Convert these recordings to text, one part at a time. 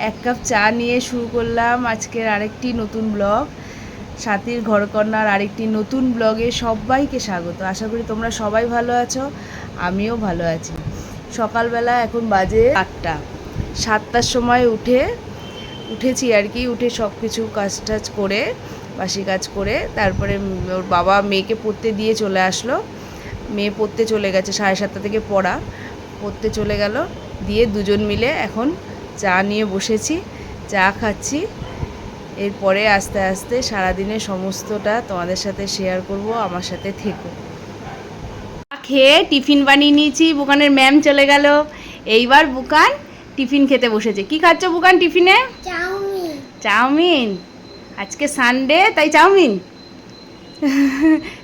এক কাপ চা নিয়ে শুরু করলাম আজকের আরেকটি নতুন ব্লগ। সাথীর ঘরকন্যার আরেকটি নতুন ব্লগে সবাইকে স্বাগত। আশা করি তোমরা সবাই ভালো আছো, আমিও ভালো আছি। সকালবেলা এখন বাজে 8টা। 7টার সময় উঠেছি আর কি। উঠে সব কিছু কাজ টাজ করে, বাসি কাজ করে, তারপরে ওর বাবা মেয়েকে পড়তে দিয়ে চলে আসলো। মেয়ে পড়তে চলে গেছে, 7:30 থেকে পড়তে চলে গেল। দিয়ে দুজন মিলে এখন চা নিয়ে বসেছি, চা খাচ্ছি। এরপরে আস্তে আস্তে সারাদিনের সমস্তটা তোমাদের সাথে শেয়ার করব, আমার সাথে থেকো। খেয়ে টিফিন বানিয়ে নিয়েছি, বুকানের ম্যাম চলে গেল। এইবার বুকান টিফিন খেতে বসেছে। কি খাচ্ছ বুকান টিফিনে? চাউমিন। চাউমিন? আজকে সানডে তাই চাউমিন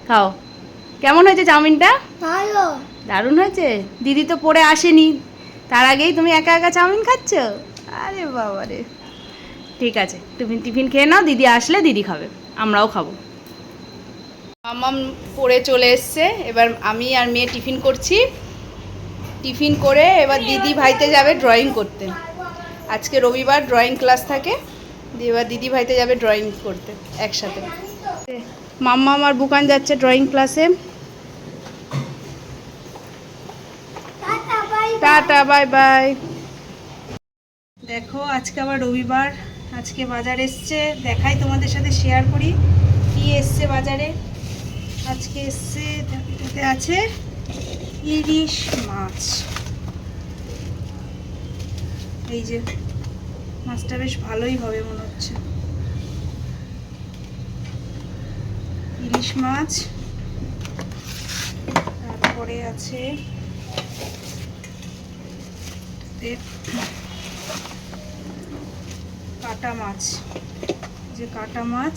খাও। কেমন হয়েছে চাউমিনটা? ভালো। দারুণ হয়েছে। দিদি তো পড়ে আসেনি, তার আগেই তুমি একা একা চাউমিন খাচ্ছ? আরে বাবা রে। ঠিক আছে, তুমি টিফিন খেয়ে নাও, দিদি আসলে দিদি খাবে, আমরাও খাবো। মাম্মাম পড়ে চলে এসছে, এবার আমি আর মেয়ে টিফিন করছি। টিফিন করে এবার দিদি ভাইতে যাবে ড্রয়িং করতে। আজকে রবিবার ড্রয়িং ক্লাস থাকে, এবার দিদি ভাইতে যাবে ড্রয়িং করতে একসাথে। মাম্মাম আর বুকান যাচ্ছে ড্রয়িং ক্লাসে। Tata, bye bye. দেখো আজকে আবার রবিবার, আজকে বাজার এসছে, দেখাই তোমাদের সাথে শেয়ার করি কি এসছে বাজারে। আজকে এসছে, এটাতে আছে ইলিশ মাছ। এই যে মাছটা বেশ ভালোই হবে মনে হচ্ছে। ইলিশ মাছ, তারপরে আছে কাটা মাছ। যে কাটা মাছ,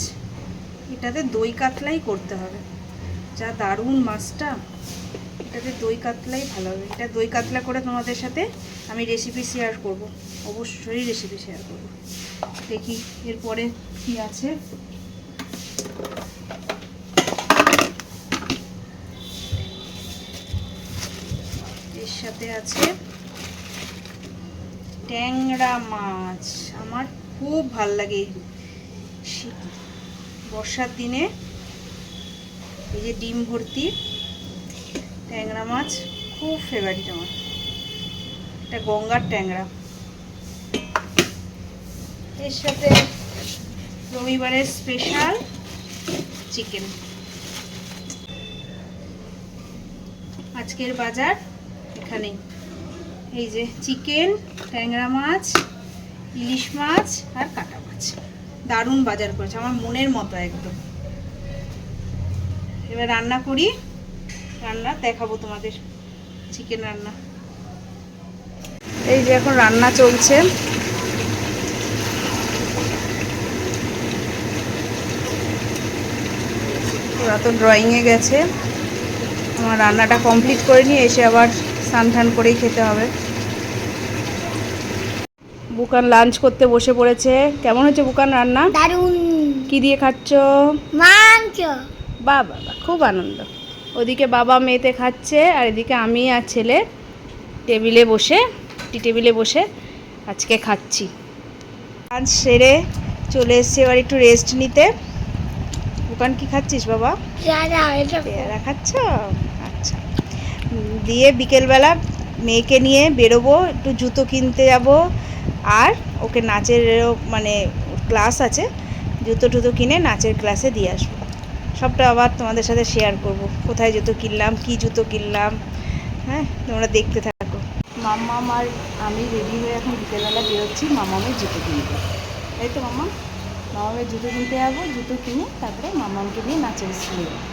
এটাতে দই কাতলাই করতে হবে। যা দারুণ মাছটা, এটাতে দই কাতলাই ভালো হবে। এটা দই কাতলা করে তোমাদের সাথে আমি রেসিপি শেয়ার করব, অবশ্যই রেসিপি শেয়ার করব। দেখি এরপরে কি আছে। এর সাথে আছে ট্যাংরা মাছ। আমার খুব ভাল লাগে বর্ষার দিনে এই যে ডিম ভর্তি ট্যাংরা মাছ, খুব ফেভারিট আমার। এটা গঙ্গার ট্যাংরা। এর সাথে রবিবারের স্পেশাল চিকেন। আজকের বাজার এখানেই। এই যে চিকেন, ট্যাংরা মাছ, ইলিশ মাছ আর কাটা মাছ। দারুণ বাজার করেছে, আমার মনের মতো একদম। এবার রান্না করি, রান্না দেখাবো তোমাদের, চিকেন রান্না। এই যে এখন রান্না চলছে। ওরা তো ড্রয়িংয়ে গেছে, আমার রান্নাটা কমপ্লিট করে নিয়ে এসে আবার স্নান টান করেই খেতে হবে। বুকান লাঞ্চ করতে বসে পড়েছে। কেমন হচ্ছে বুকান রান্না? দারুণ। কি দিয়ে খাচ্ছ? মাংস। বাবা, খুব আনন্দ। ওদিকে বাবা মেয়েতে খাচ্ছে, আর এদিকে আমি আর ছেলে টেবিলে বসে আজকে খাচ্ছি। লাঞ্চ সেরে চলে এসছে, এবার একটু রেস্ট নিতে। বুকান কি খাচ্ছিস বাবা? পেয়ারা খাচ্ছ? আচ্ছা। দিয়ে বিকেলবেলা মেয়েকে নিয়ে বেরোবো, একটু জুতো কিনতে যাব, আর ওকে নাচের মানে ক্লাস আছে, জুতো টুতো কিনে নাচের ক্লাসে দিয়ে আসবো। সবটা আবার তোমাদের সাথে শেয়ার করব, কোথায় জুতো কিনলাম, কি জুতো কিনলাম। হ্যাঁ, তোমরা দেখতে থাকো। মাম্মাম আর আমি রেডি হয়ে এখন বিকেলবেলা বেরোচ্ছি মামামের জুতো কিনতে। তাই তো মাম্মা? মামামের জুতো কিনতে যাবো, জুতো কিনে তারপরে মামামকে নিয়ে নাচের স্কুলে যাবো।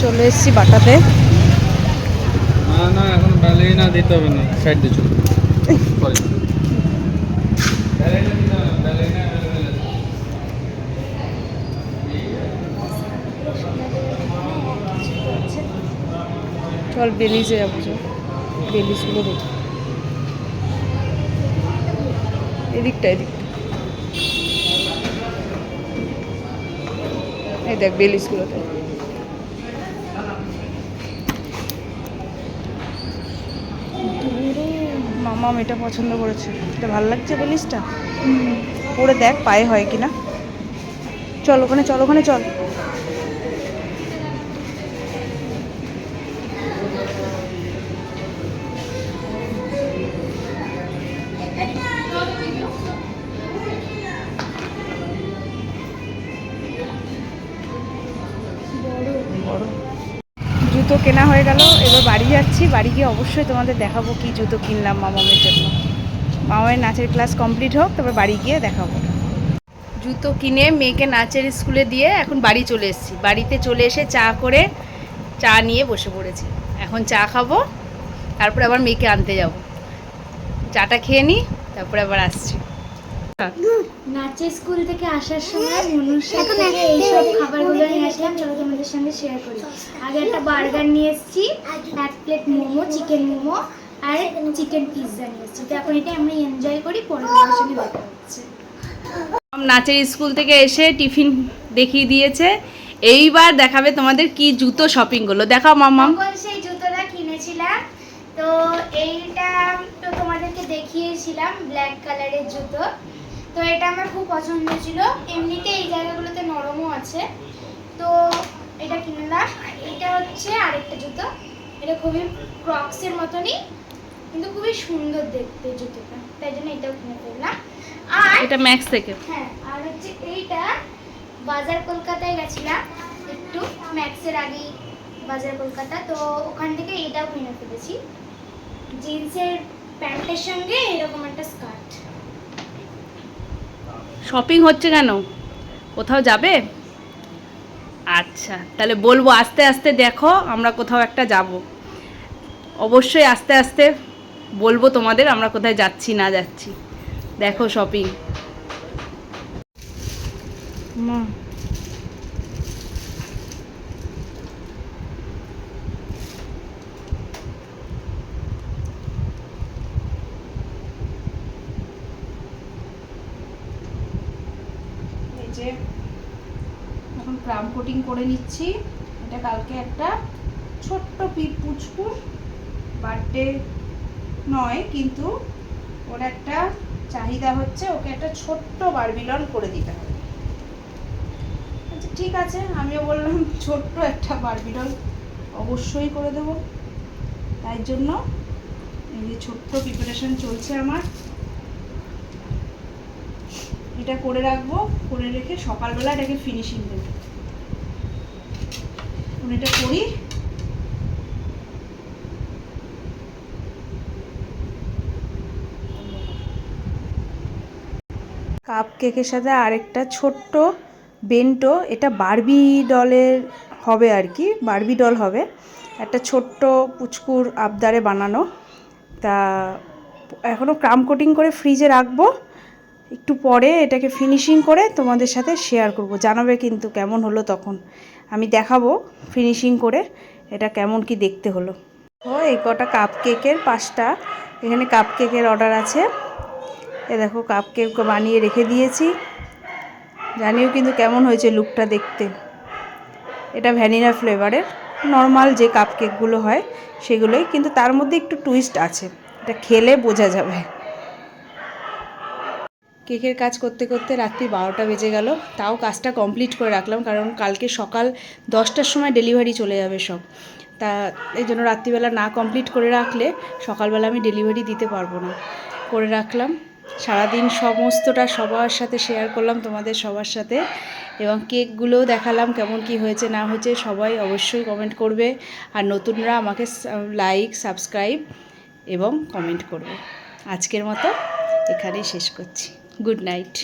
চলে এসেছি বাটাতে। না না, এখন ব্যালেরিনা দিতে হবে না, সাইড দিয়ে চলো। চল বেলিজে যাবো, চল বেলিজগুলো দেখি। এদিকটা এই দেখ বেলিজগুলোতে। মামা এটা পছন্দ করেছে, এটা ভালো লাগছে বেলিজটা। পরে দেখ পায়ে হয় কিনা। চল ওখানে চল। বড় জুতো কেনা হয়ে গেল, এবার বাড়ি যাচ্ছি। বাড়ি গিয়ে অবশ্যই তোমাদের দেখাবো কি জুতো কিনলাম মামামের জন্য। মামামের নাচের ক্লাস কমপ্লিট হোক, তারপর বাড়ি গিয়ে দেখাবো। জুতো কিনে মেয়েকে নাচের স্কুলে দিয়ে এখন বাড়ি চলে এসেছি। বাড়িতে চলে এসে চা নিয়ে বসে পড়েছি। এখন চা খাবো, তারপরে আবার মেয়েকে আনতে যাব। চাটা খেয়ে নিই, তারপরে আবার আসছি। নাচের স্কুল থেকে আসার সময় মনুর সাথে এইসব খাবারগুলো নিয়ে আসলাম, চলো তোমাদের সঙ্গে শেয়ার করি। আগে একটা বার্গার নিয়ে এসেছি, এক প্লেট মোমো, চিকেন মোমো আর চিকেন পিৎজা নিয়ে এসেছি। তো এখন এটা আমরা এনজয় করি, পরে তোমাদের সঙ্গে দেখা হচ্ছে। নাচের স্কুল থেকে এসে টিফিন দেখিয়ে দিয়েছে, এইবার দেখাবে তোমাদের কি জুতো শপিং করলো। দেখাও মাম্মাম। সেই জুতোটা কিনেছিলাম, তো এইটা তো তোমাদেরকে দেখিয়েছিলাম, ব্ল্যাক কালারের জুতো। তো এটা আমার খুব পছন্দ ছিল, এমনিতে এই জায়গাগুলোতে নরমও আছে, তো এটা কিনলাম। আর এটা হচ্ছে আরেকটা জুতো, এটা খুবই ক্রক্সের মতনই, কিন্তু খুবই সুন্দর দেখতে জুতোটা, তাই জন্য এটাও কিনে ফেললাম। আর এটা ম্যাক্স থেকে। হ্যাঁ, আর হচ্ছে এইটা বাজার কলকাতায় গেছিলাম একটু, ম্যাক্সের আগেই বাজার কলকাতা, তো ওখান থেকে এটাও কিনে ফেলেছি, জিন্সের প্যান্টের সঙ্গে এরকম একটা স্কার্ট। শপিং হচ্ছে কেন, কোথাও যাবে? আচ্ছা, তাহলে বলবো আস্তে আস্তে দেখো, আমরা কোথাও একটা যাব। অবশ্যই আস্তে আস্তে বলবো তোমাদের আমরা কোথায় যাচ্ছি না যাচ্ছি। দেখো শপিং। মা যে এখন ক্রাম কোটিং করে নিচ্ছি। এটা কালকে একটা ছোট্ট পুচকুর বার্থডে নয়, কিন্তু ওর একটা চাহিদা হচ্ছে, ওকে একটা ছোট্ট বারবিলন করে দিতে হবে। আচ্ছা ঠিক আছে, আমিও বললাম ছোট্ট একটা বারবিলন অবশ্যই করে দেব। তাই জন্য এই যে ছোট্ট প্রিপারেশন চলছে আমার। এটা করে রাখবো, করে রেখে সকালবেলা এটাকে ফিনিশিং দেবো। এটা করি। কাপ কেকের সাথে আরেকটা ছোট্ট বেন্টো, এটা বারবি ডলের হবে আর কি, বারবি ডল হবে, একটা ছোট্ট পুচকুর আবদারে বানানো। তা এখনও ক্রাম কোটিং করে ফ্রিজে রাখবো, একটু পরে এটাকে ফিনিশিং করে তোমাদের সাথে শেয়ার করব। জানাবে কিন্তু কেমন হলো, তখন আমি দেখাবো ফিনিশিং করে এটা কেমন কি দেখতে হলো। ও এই কটা কাপ কেকের 5টা এখানে কাপ কেকের অর্ডার আছে। এ দেখো কাপ কেক বানিয়ে রেখে দিয়েছি, জানিও কিন্তু কেমন হয়েছে লুকটা দেখতে। এটা ভ্যানিলা ফ্লেভারের, নর্মাল যে কাপ কেকগুলো হয় সেগুলোই, কিন্তু তার মধ্যে একটু টুইস্ট আছে, এটা খেলে বোঝা যাবে। কেকের কাজ করতে করতে রাত্রি 12টা বেজে গেল, তাও কাজটা কমপ্লিট করে রাখলাম, কারণ কালকে সকাল 10টার সময় ডেলিভারি চলে যাবে সব। তা এই জন্য রাত্রিবেলা না কমপ্লিট করে রাখলে সকালবেলা আমি ডেলিভারি দিতে পারবো না, করে রাখলাম। সারাদিন সমস্তটা সবার সাথে শেয়ার করলাম, তোমাদের সবার সাথে, এবং কেকগুলোও দেখালাম কেমন কি হয়েছে না হয়েছে। সবাই অবশ্যই কমেন্ট করবে, আর নতুনরা আমাকে লাইক, সাবস্ক্রাইব এবং কমেন্ট করবে। আজকের মতো এখানেই শেষ করছি। Good night.